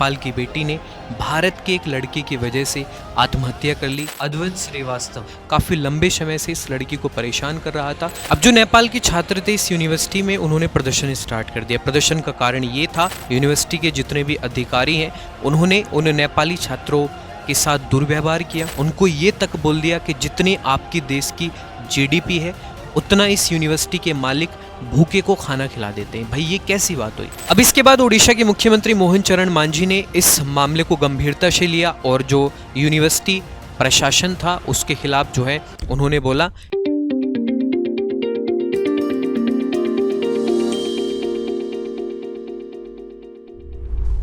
नेपाल की बेटी ने भारत के एक लड़के की वजह से आत्महत्या कर ली। अद्वैत श्रीवास्तव काफी लंबे समय से इस लड़की को परेशान कर रहा था। अब जो नेपाल के छात्र थे इस यूनिवर्सिटी में, उन्होंने प्रदर्शन स्टार्ट कर दिया। प्रदर्शन का कारण ये था, यूनिवर्सिटी के जितने भी अधिकारी हैं उन्होंने उन नेपाली छात्रों के साथ दुर्व्यवहार किया। उनको ये तक बोल दिया कि जितनी आपकी देश की जीडीपी है उतना इस यूनिवर्सिटी के मालिक भूखे को खाना खिला देते हैं। भाई ये कैसी बात हुई। अब इसके बाद ओडिशा के मुख्यमंत्री मोहन चरण मांझी ने इस मामले को गंभीरता से लिया और जो यूनिवर्सिटी प्रशासन था उसके खिलाफ जो है उन्होंने बोला।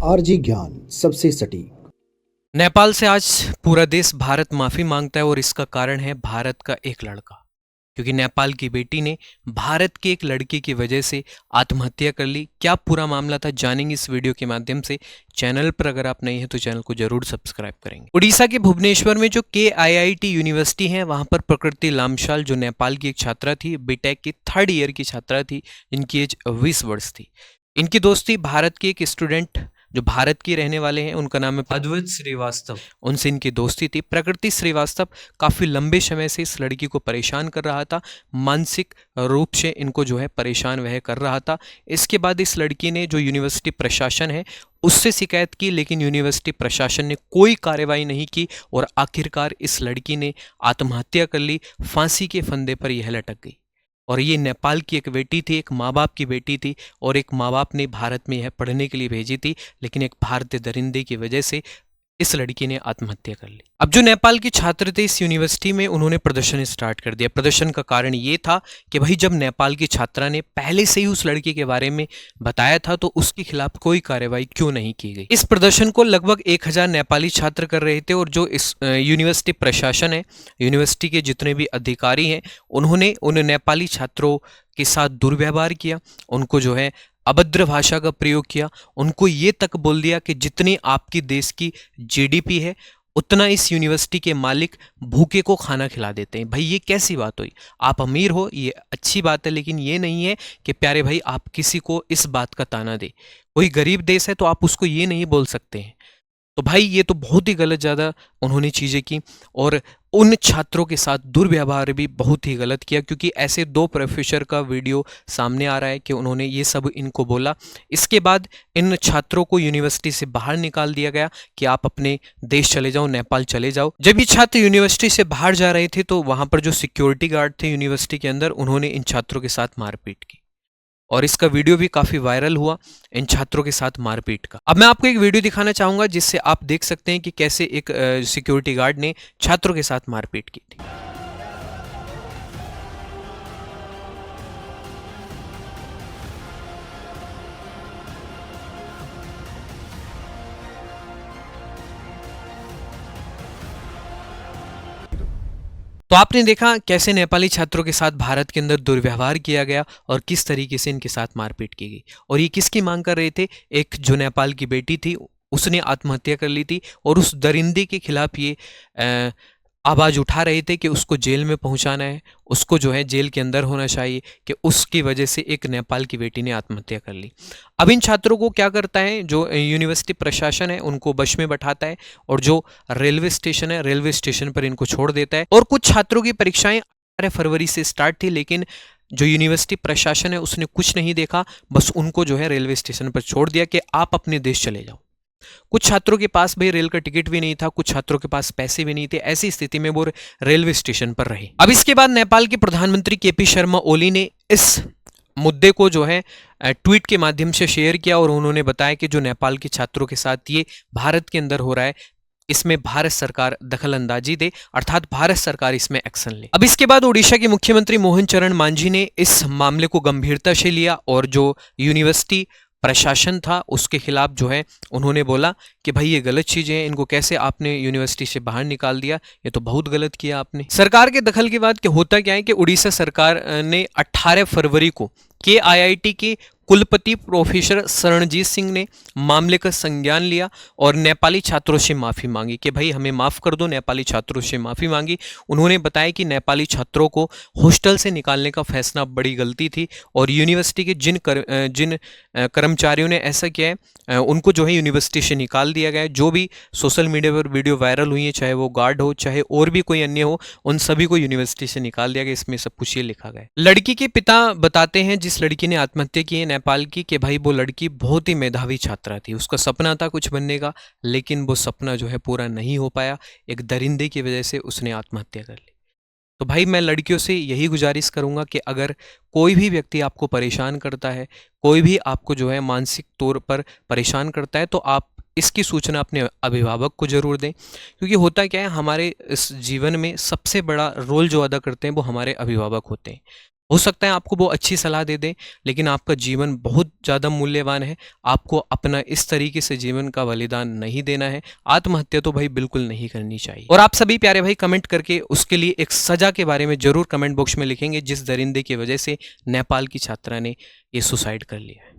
आरजी ज्ञान सबसे सटीक। नेपाल से आज पूरा देश भारत माफी मांगता है और इसका कारण है भारत का एक लड़का, क्योंकि नेपाल की बेटी ने भारत के एक लड़के की वजह से आत्महत्या कर ली। क्या पूरा मामला था जानेंगे इस वीडियो के माध्यम से। चैनल पर अगर आप नए हैं तो चैनल को जरूर सब्सक्राइब करेंगे। उड़ीसा के भुवनेश्वर में जो KIIT यूनिवर्सिटी है वहां पर प्रकृति लामशाल जो नेपाल की एक छात्रा थी, बीटेक की 3rd ईयर की छात्रा थी, इनकी एज 20 वर्ष थी। इनकी दोस्ती भारत के एक स्टूडेंट जो भारत के रहने वाले हैं, उनका नाम है अद्वैत श्रीवास्तव, उनसे इनकी दोस्ती थी। प्रकृति श्रीवास्तव काफ़ी लंबे समय से इस लड़की को परेशान कर रहा था, मानसिक रूप से इनको जो है परेशान वह कर रहा था। इसके बाद इस लड़की ने जो यूनिवर्सिटी प्रशासन है उससे शिकायत की, लेकिन यूनिवर्सिटी प्रशासन ने कोई कार्रवाई नहीं की और आखिरकार इस लड़की ने आत्महत्या कर ली। फांसी के फंदे पर यह लटक गई। और ये नेपाल की एक बेटी थी, एक माँ बाप की बेटी थी, और एक माँ बाप ने भारत में यह पढ़ने के लिए भेजी थी, लेकिन एक भारतीय दरिंदे की वजह से इस लड़की ने आत्महत्या कर ली। अब जो नेपाल के छात्र थे इस यूनिवर्सिटी में, उन्होंने प्रदर्शन स्टार्ट कर दिया। प्रदर्शन का कारण ये था कि भाई जब नेपाल की छात्रा ने पहले से ही उस लड़के के बारे में बताया था तो उसके खिलाफ कोई कार्रवाई क्यों नहीं की गई। इस प्रदर्शन को लगभग 1000 नेपाली छात्र कर रहे थे और जो इस यूनिवर्सिटी प्रशासन है, यूनिवर्सिटी के जितने भी अधिकारी हैं, उन्होंने उन नेपाली छात्रों के साथ दुर्व्यवहार किया, उनको जो है अभद्र भाषा का प्रयोग किया, उनको ये तक बोल दिया कि जितनी आपकी देश की जीडीपी है उतना इस यूनिवर्सिटी के मालिक भूखे को खाना खिला देते हैं। भाई ये कैसी बात हुई। आप अमीर हो ये अच्छी बात है, लेकिन ये नहीं है कि प्यारे भाई आप किसी को इस बात का ताना दे। कोई गरीब देश है तो आप उसको ये नहीं बोल सकते हैं। तो भाई ये तो बहुत ही गलत ज़्यादा उन्होंने चीज़ें की और उन छात्रों के साथ दुर्व्यवहार भी बहुत ही गलत किया, क्योंकि ऐसे 2 प्रोफेसर का वीडियो सामने आ रहा है कि उन्होंने ये सब इनको बोला। इसके बाद इन छात्रों को यूनिवर्सिटी से बाहर निकाल दिया गया कि आप अपने देश चले जाओ, नेपाल चले जाओ। जब ये छात्र यूनिवर्सिटी से बाहर जा रहे थे तो वहाँ पर जो सिक्योरिटी गार्ड थे यूनिवर्सिटी के अंदर, उन्होंने इन छात्रों के साथ मारपीट की और इसका वीडियो भी काफ़ी वायरल हुआ इन छात्रों के साथ मारपीट का। अब मैं आपको एक वीडियो दिखाना चाहूँगा जिससे आप देख सकते हैं कि कैसे एक सिक्योरिटी गार्ड ने छात्रों के साथ मारपीट की थी। तो आपने देखा कैसे नेपाली छात्रों के साथ भारत के अंदर दुर्व्यवहार किया गया और किस तरीके से इनके साथ मारपीट की गई। और ये किसकी मांग कर रहे थे? एक जो नेपाल की बेटी थी उसने आत्महत्या कर ली थी और उस दरिंदे के खिलाफ ये आवाज़ उठा रहे थे कि उसको जेल में पहुंचाना है, उसको जो है जेल के अंदर होना चाहिए, कि उसकी वजह से एक नेपाल की बेटी ने आत्महत्या कर ली। अब इन छात्रों को क्या करता है, जो यूनिवर्सिटी प्रशासन है उनको बस में बैठाता है और जो रेलवे स्टेशन है, रेलवे स्टेशन पर इनको छोड़ देता है। और कुछ छात्रों की परीक्षाएं 18 फरवरी से स्टार्ट थी, लेकिन जो यूनिवर्सिटी प्रशासन है उसने कुछ नहीं देखा, बस उनको जो है रेलवे स्टेशन पर छोड़ दिया कि आप अपने देश चले जाओ। कुछ छात्रों के पास भाई रेल का टिकट भी नहीं था, कुछ छात्रों के पास पैसे भी नहीं थे। ऐसी स्थिति में वो रेलवे स्टेशन पर रहे। अब इसके बाद नेपाल के प्रधानमंत्री KP शर्मा ओली ने इस मुद्दे को जो है ट्वीट के माध्यम से शेयर किया और उन्होंने बताया कि जो नेपाल के छात्रों के साथ ये भारत के अंदर हो रहा है इसमें भारत सरकार दखल अंदाजी दे, अर्थात भारत सरकार इसमें एक्शन ले। अब इसके बाद ओडिशा के मुख्यमंत्री मोहन चरण मांझी ने इस मामले को गंभीरता से लिया और जो यूनिवर्सिटी प्रशासन था उसके खिलाफ जो है उन्होंने बोला कि भाई ये गलत चीजें हैं, इनको कैसे आपने यूनिवर्सिटी से बाहर निकाल दिया, ये तो बहुत गलत किया आपने। सरकार के दखल के बाद होता क्या है कि उड़ीसा सरकार ने 18 फरवरी को KIIT के कुलपति प्रोफेसर शरणजीत सिंह ने मामले का संज्ञान लिया और नेपाली छात्रों से माफ़ी मांगी कि भाई हमें माफ़ कर दो। नेपाली छात्रों से माफ़ी मांगी। उन्होंने बताया कि नेपाली छात्रों को हॉस्टल से निकालने का फैसला बड़ी गलती थी और यूनिवर्सिटी के जिन कर्मचारियों ने ऐसा किया है उनको जो है यूनिवर्सिटी से निकाल दिया गया है। जो भी सोशल मीडिया पर वीडियो वायरल हुई है, चाहे वो गार्ड हो चाहे और भी कोई अन्य हो, उन सभी को यूनिवर्सिटी से निकाल दिया गया। इसमें सब कुछ ये लिखा गया है। लड़की के पिता बताते हैं, जिस लड़की ने आत्महत्या की है नेपाल की, कि भाई वो लड़की बहुत ही मेधावी छात्रा थी। उसका सपना था कुछ बनने का, लेकिन वो सपना जो है पूरा नहीं हो पाया। एक दरिंदे की वजह से उसने आत्महत्या कर ली। तो भाई मैं लड़कियों से यही गुजारिश करूंगा कि अगर कोई भी व्यक्ति आपको परेशान करता है, कोई भी आपको जो है मानसिक तौर पर परेशान करता है, तो आप इसकी सूचना अपने अभिभावक को ज़रूर दें। क्योंकि होता क्या है, हमारे इस जीवन में सबसे बड़ा रोल जो अदा करते हैं वो हमारे अभिभावक होते हैं। हो सकता है आपको वो अच्छी सलाह दे दें, लेकिन आपका जीवन बहुत ज़्यादा मूल्यवान है। आपको अपना इस तरीके से जीवन का बलिदान नहीं देना है। आत्महत्या तो भाई बिल्कुल नहीं करनी चाहिए। और आप सभी प्यारे भाई कमेंट करके उसके लिए एक सज़ा के बारे में ज़रूर कमेंट बॉक्स में लिखेंगे, जिस दरिंदे की वजह से नेपाल की छात्रा ने ये सुसाइड कर लिया है।